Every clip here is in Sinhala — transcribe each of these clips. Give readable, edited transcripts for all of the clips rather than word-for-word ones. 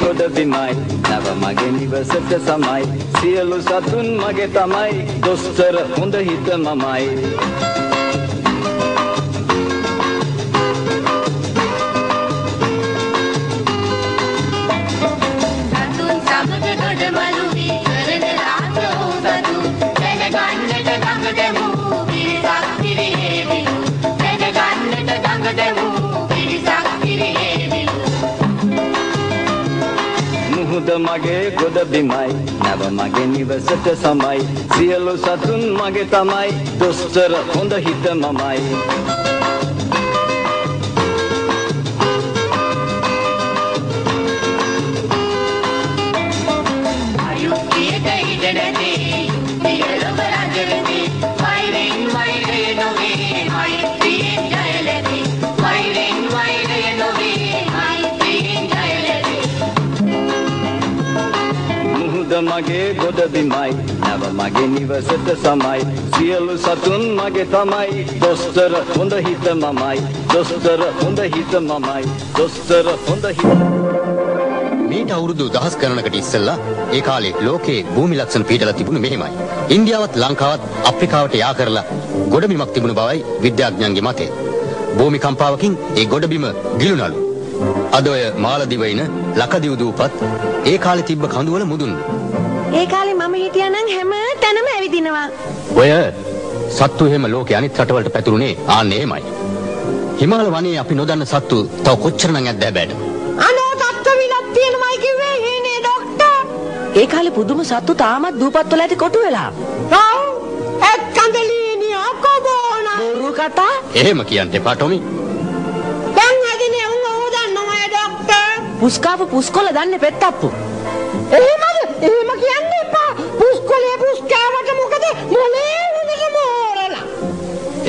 ගොඩ බිමයි නැව මගේ නිවසට සමයි සියලු සතුන් මගේ තමයි දොස්තර හොඳ හිත මමයි මුහුද මගේ ගොඩ බිමයි නැව මගේ නිවසට සමයි සියලු සතුන් මගේ තමයි දොස්තර හොඳ හිත මමයි අයුක්තියට ඉඩ නැති පියලම රජවෙති වෛරෙන් වෛරය නොවේ මෛත්‍රියෙන් ජය ලැබේ වෛරෙන් වෛරය නොවේ මෛත්‍රියෙන් ජය ලැබේ මුහුද මගේ ගොඩ බිමයි නැව මගේ නිවසට සමයි සියලු සතුන් මගේ තමයි දොස්තර හොඳ හිත මමයි දොස්තර හොඳ හිත මමයි දොස්තර හොඳ හිත මීට අවුරුදු දහස් ගණනකට ඉස්සෙල්ලා ඒ කාලේ ලෝකේ භූමි ලක්ෂණ පිටලා තිබුණු මෙහෙමයි. ඉන්දියාවත් ලංකාවත් අප්‍රිකාවට යා කරලා ගොඩබිමක් තිබුණු බවයි විද්‍යාඥයන්ගේ මතය. භූමි කම්පාවකින් ඒ ගොඩබිම ගිලුණලු. අද ඔය මාලදිවයින ලකදිව් දූපත් ඒ කාලේ තිබ්බ කඳුවල මුදුන්ලු. ඒ කාලේ මම හිටියා නම් හැම තැනම ඇවිදිනවා. ඔය සත්තු එහෙම ලෝකේ අනිත් රටවලට පැතුරුනේ ආන්නේ එහෙමයි. හිමාල වනයේ අපි නොදන්න සත්තු තව කොච්චරනම් ඇද්ද හැබැයි. අනේ සත්තු විලක් තියෙනමයි කිව්වේ හේනේ ડોක්ටර්. ඒ කාලේ පුදුම සත්තු තාමත් දූපත් වල ඇති කොටු වෙලා. ආ එක්කන්දලීනි අකබෝන. බොරු කතා. එහෙම කියන්න එපා ටොමි. දැන් හැදිනේ උන් ඕදන්නවයි ડોක්ටර්. පුස්කාපු පුස්කොළ දන්නේ පෙත්තප්පු. එහෙමද? එහෙම කියන්න එපා. පුස්කොළේ පුස්කාවට මොකද මොලේ හොඳට මෝරලා.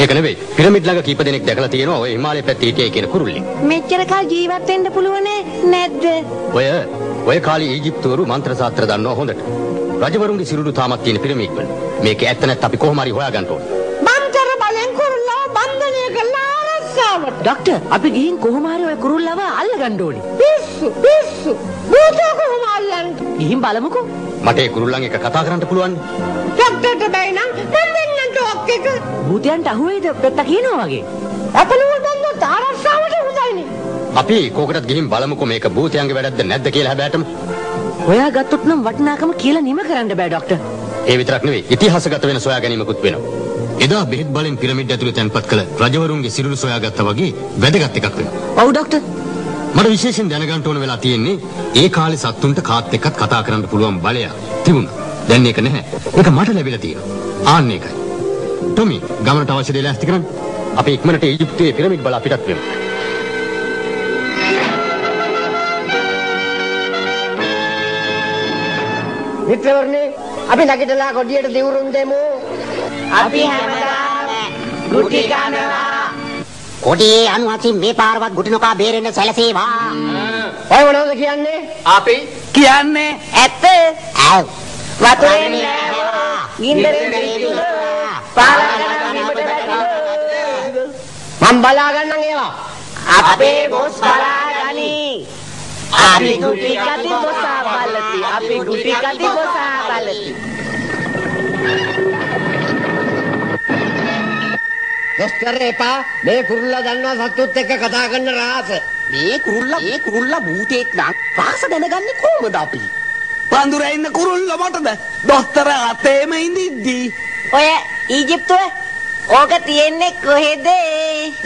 ඒක නෙවෙයි. පිරමිඩ් ළඟ කීප දෙනෙක් දැකලා තියෙනවා ඔය හිමාලය පැත්තේ හිටියේ කියන කුරුල්ලෙක්. මෙච්චර කල් ජීවත් වෙන්න පුළුවන් නැද්ද? ඔය කාලේ ඊජිප්තුවරු මන්ත්‍ර ශාස්ත්‍ර දන්නවා හොඳට. රජවරුන්ගේ සිරුරු තාමත් තියෙන පිරමිඩ් වල. මේක ඇත්ත නැත්නම් අපි කොහොම හරි හොයාගන්න ඕනේ. මන්ත්‍ර බලෙන් කුරුල්ලා බන්ධනය කළා ආරස්සාවට. ડોක්ටර් අපි ගිහින් කොහොම හරි ඔය කුරුල්ලව අල්ලගන්න ඕනේ. පිස්සු. බූතෝ කොහොම අල්ලන්නේ? ගිහින් බලමුකෝ. මට ඒ කුරුල්ලන් එක කතා කරන්න පුළුවන්. ડોක්ටර්ට බෑ නම් මම දෙන්නම් ටොක් එක. භූතයන්ට අහුවේද පෙත්ත කියනවා වගේ. අපලුවල් බන්දොත් ආරස්සාවට හොඳයිනේ. අපි කෝකටත් ගිහින් බලමුකෝ මේක භූතයන්ගේ වැඩක්ද නැද්ද කියලා හැබැයිටම. ඔයා ගත්තොත් නම් වටිනාකම කියලා නිම කරන්න බෑ ડોක්ටර්. ඒ විතරක් නෙවෙයි ඉතිහාසගත වෙන සොයා ගැනීමකුත් වෙනවා. එදා බෙහෙත් බලෙන් පිරමිඩ් ඇතුලේ තැන්පත් කළ රජවරුන්ගේ සිරුරු සොයාගත්තා වගේ වැදගත් එකක් වෙනවා. ඔව් ડોක්ටර්. මට විශේෂයෙන් දැනගන්න ඕන වෙලා තියෙන්නේ ඒ කාලේ සත්තුන්ට කාත් එක්කත් කතා කරන්න පුළුවන් බලය තිබුණා. දැන් ඒක නැහැ. ඒක මට ලැබිලා තියෙනවා. ආන්න ඒකයි. ටොමි ගමනට අවශ්‍ය දේ ලෑස්ති කරන්න. අපි ඉක්මනට ඊජිප්තුවේ පිරමිඩ් බලා පිටත් වෙමු. මිත්‍රවරුනි අපි නැගිටලා කොඩියට දිවුරුම් දෙමු. අපි හැමදාම ගුටි කනවා. කොඩියේ අනුහසින් මේ පාරවත් ගුටි නොකා බේරෙන්න සැලසේවා. ඔය මොනවද කියන්නේ? අපි කියන්නේ ඇත්ත. ආව්. වතුරෙන් නෑවා. ගින්දරෙන් දිවිදුනා. පාලකවීමට බැහැ. මම බලා ගන්නම් ඒවා. අපේ බොස් බලාගනි. අපි ගුටි කති බොසා බලති. අපි ගුටි කති බොසා බලති. දොස්තර එපා මේ කුරුල්ලා දන්නවා සත්තුත් එක්ක කතා කරන රහස. මේ කුරුල්ලා භූතෙක් නම් රහස දැනගන්නේ කොහොමද අපි? පඳුරේ ඉන්න කුරුල්ල මොකටද? දොස්තර අතේම ඉඳිද්දි. ඔය ඊජිප්තුවේ ඕක තියෙන්නේ කොහෙද?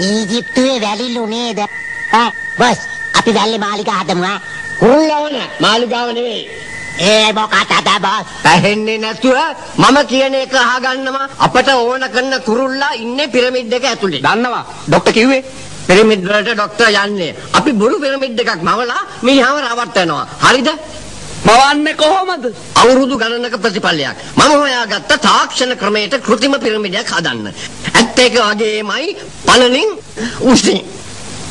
ඊජිප්තුවේ වැලිලු නේද? බස් අපි වැල්ලේ මාලිගා හදමු ආ. කුරුල්ලා වන මාලිගාව නෙවෙයි. ඒ මොකටද බස්? ඇහෙන්නේ නැතුව මම කියන එක අහගන්නම අපට ඕන කරන කුරුල්ලා ඉන්නේ පිරමිඩ් එක ඇතුලේ. දන්නවා ડોක්ටර් කිව්වේ පිරමිඩ් වලට ડોක්ටර් යන්නේ. අපි බොරු පිරමිඩ් එකක් මවලා මීහාව රවට්ටනවා. හරිද? මවන්නේ කොහොමද? අවුරුදු ගණනක ප්‍රතිඵලයක්. මම හොයාගත්ත තාක්ෂණ ක්‍රමයට කෘත්‍රිම පිරමිඩයක් හදන්න. ඇත්ත එක වගේමයි පළලින් උස්සින්.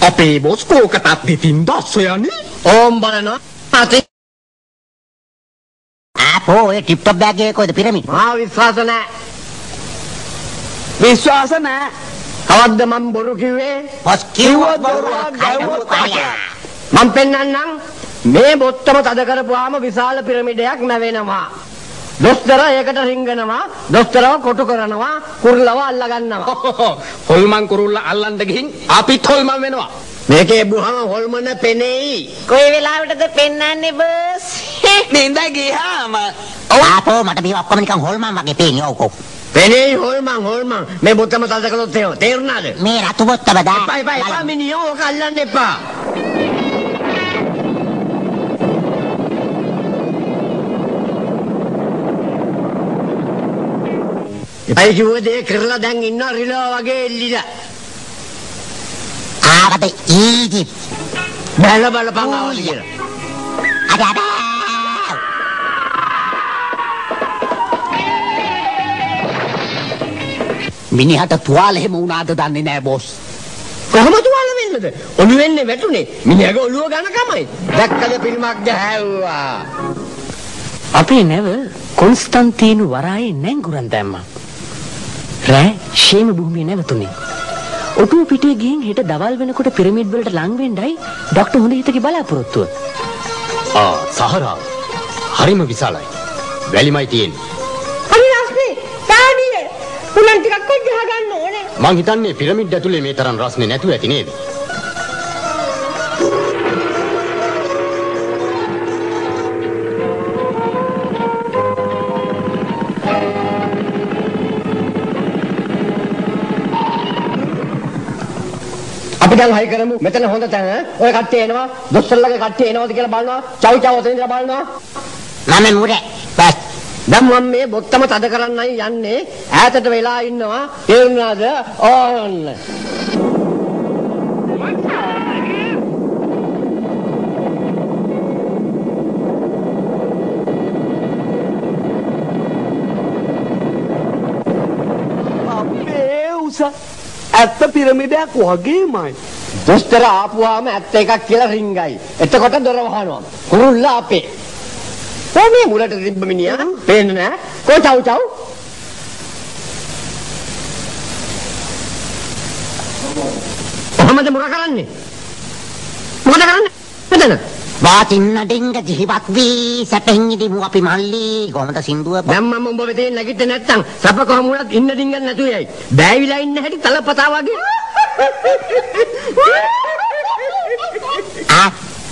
අපේ බොස් කෝකටත් දෙතින් දැස්සයනේ. ඕම් බලනවා. අතේ ආපෝ ඒ ටිප් ටොප් බෑග් එකේ කොයිද පිරමිඩ්? මා විශ්වාස නැහැ. විශ්වාස නැහැ. කවද්ද මම බොරු කිව්වේ? බස් කිව්වොත් බොරුවක් මම පෙන්නන්නම්. මේ බොත්තම තද කරපුවාම විශාල පිරමිඩයක් නැවෙනවා. දොස්තර ඒකට රිංගනවා. දොස්තරව කොටු කරනවා. කුරුල්ලව අල්ල ගන්නවා. හොල්මන් කුරුල්ල අල්ලන්න ගිහින් අපිත් හොල්මන් වෙනවා. මේකේ බුහම හොල්මන පෙනෙයි. කොයි වෙලාවටද පෙන්වන්නේ බස්? නින්ද ගියාම ආපෝ මට මේ ඔක්කොම නිකන් හොල්මන් වගේ පේන්නේ ඔව්. පෙනෙයි හොල්මන්. මේ බොත්තම තද කළොත් තේරුණාද? මේ රතු බොත්තම දා. එපා මිනිහෝ ඕක අල්ලන්න එපා. අයි කිව්වේ දේ කරලා දැන් ඉන්නවා රිලෝ වගේ එල්ලිලා. ආවද ඊජිප්ත්. බලපං ආවද කියලා. අද මිනිහට තුවාල එහෙම වුණාද දන්නේ නැහැ බොස්. කොහොම තුවාල වෙන්නද? ඔළුවෙන්නේ වැටුනේ. මිනිහගේ ඔළුව ගණකමයි. දැක්කද පිරිමක් ගහවුවා. අපේ නැව කොන්ස්ටන්තීනු වරායේ නැංගුරන් දැම්මා. රෑ ෂේම භූමියේ නැවතුනේ. ඔටුව පිටේ ගිහින් හෙට දවල් වෙනකොට පිරමිඩ් වලට ලං වෙන්නයි ડોක්ටර් හොඳ හිතකි බලාපොරොත්තුව. සහරා හරිම විශාලයි. වැලිමයි තියෙන්නේ. හරි රස්නේ තාඩිය. උලන් ටිකක් කොත් ගහ ගන්න ඕනේ. මං හිතන්නේ පිරමිඩ් ඇතුලේ මේ තරම් රස්නේ නැතුව ඇති නේද? අපි දැන් හයි කරමු. මෙතන හොඳ තැන. ඔය කට්ටිය එනවා. දොස්තරලගේ කට්ටිය එනවද කියලා බලනවා. චව් ඔතන ඉඳලා බලනවා. මම මුරේ. බස්. දැන් මම මේ බොත්තම තද කරන්නයි යන්නේ. ඈතට වෙලා ඉන්නවා. තේරුණාද? ඕන්න. අපේ උස ඇත්ත පිරමිඩයක් වගේමයි. දොස්තර ආපුවාම ඇත්ත එකක් කියලා රින්ගයි. එතකොට දොර වහනවා. කුරුල්ල අපේ. කොහේ මුලට තිබ්බ මිනිහා? පේන්නේ නැහැ. කො චව්. කොහමද මුර කරන්නේ? මොකද කරන්නේ? මෙතන. වාතින්න ඩිංග ජීවත් වී සැපෙන් ඉදිමු අපි මල්ලි කොහොමද සින්දුව දැන් මම උඹ වෙතේ නැගිට නැත්තම් සප කොහම වුණත් ඉන්න ඩිංගක් නැතු යයි. බෑවිලා ඉන්න හැටි තලපතා වගේ.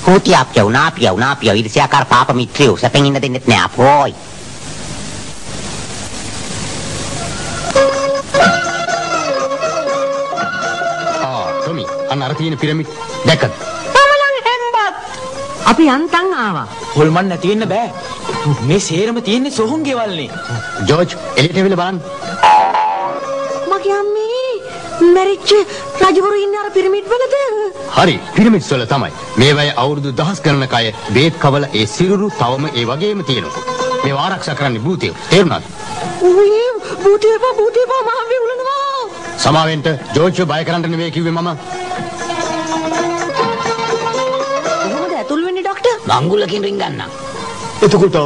හෝටි ආපියව ඉරිසියාකාර පාප මිත්‍රයෝ සැපෙන් ඉන්න දෙන්නෙත් නෑ අපෝයි. ටොමි අන්න අර තියෙන පිරමිඩ් දැක්කද? අපි යන්තම් ආවා. හොල්මන් නැති වෙන්න බෑ. මේ සේරම තියෙන්නේ සොහොන් ගෙවල්නේ. ජෝර්ජ් එළියට එවිල බලන්න. මගේ අම්මේ මැරිච්ච රජවරු ඉන්න අර පිරමිඩ් වලද? හරි පිරමිඩ්ස් වල තමයි. මේවයි අවුරුදු දහස් ගණනක අය බේත් කවල ඒ සිරුරු තවම ඒ වගේම තියෙනවා. මේව ආරක්ෂා කරන්නේ භූතයෝ. තේරුණාද? උයි භූතේපා මම වෙවුලනවා. සමාවෙන්ට ජෝර්ජ් බය කරන්න නෙවෙයි කිව්වේ මම. මංගුලකින් රින්ගන්න. එතකොට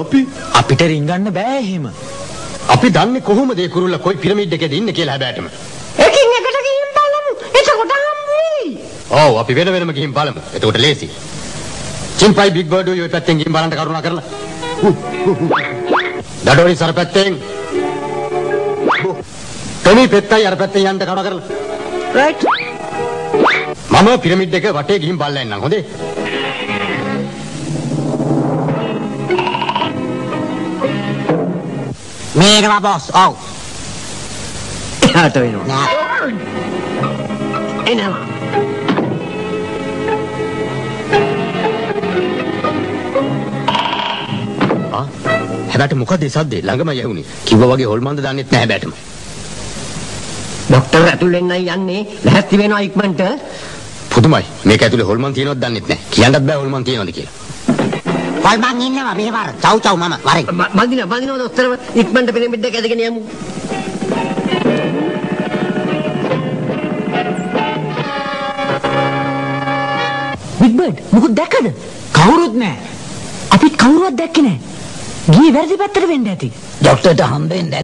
අපිට රින්ගන්න බෑ එහෙම. අපි දන්නේ කොහොමද ඒ කුරුල්ල කොයි පිරමිඩ් එකේද ඉන්නේ කියලා හැබෑටම. එකින් එකට ගිහින් බලමු. එතකොට හම්බ වෙයි. ඔව් අපි වෙන වෙනම ගිහින් බලමු. එතකොට ලේසි. චිම්පයි බිග් බර්ඩ් ඔය පැත්තෙන් ගිහින් බලන්න කරුණා කරලා. ඩඩෝනි සර පැත්තෙන්. ටොමි පෙත්තයි අර පැත්තෙන් යන්න කරුණා කරලා. රයිට්. මම පිරමිඩ් එක වටේ ගිහින් බලලා එන්නම් හොඳේ. මේනවා බොස්. ඔව්. එහාට වෙනවා. නෑ. එනවා. හැබැයි මොකද ඒ සද්දේ ළඟම යහුනේ. කිව්වා වගේ හොල්මන්ද දන්නෙත් නැහැ හැබැයිටම. ડોක්ටර් ඇතුළෙන් යන්නේ ලැහැත්ති වෙනවා ඉක්මනට. පුදුමයි. මේක ඇතුලේ හොල්මන් තියෙනවද දන්නෙත් නැහැ. කියන්නත් බෑ හොල්මන් තියෙනවද කියලා. හොල්මන් ඉන්නවා මේ වර. චව් මම වරෙන්. බඳිනවා දොස්තරව ඉක්මනට පිරමිඩ් එක ඇදගෙන යමු. බිග් බර්ඩ් මොකද දැක්කද? කවුරුත් නෑ. අපිත් කවුරුවත් දැක්කේ නෑ. ගියේ වැරදි පැත්තට වෙන්න ඇති. ડોක්ටර්ට හම්බෙන්න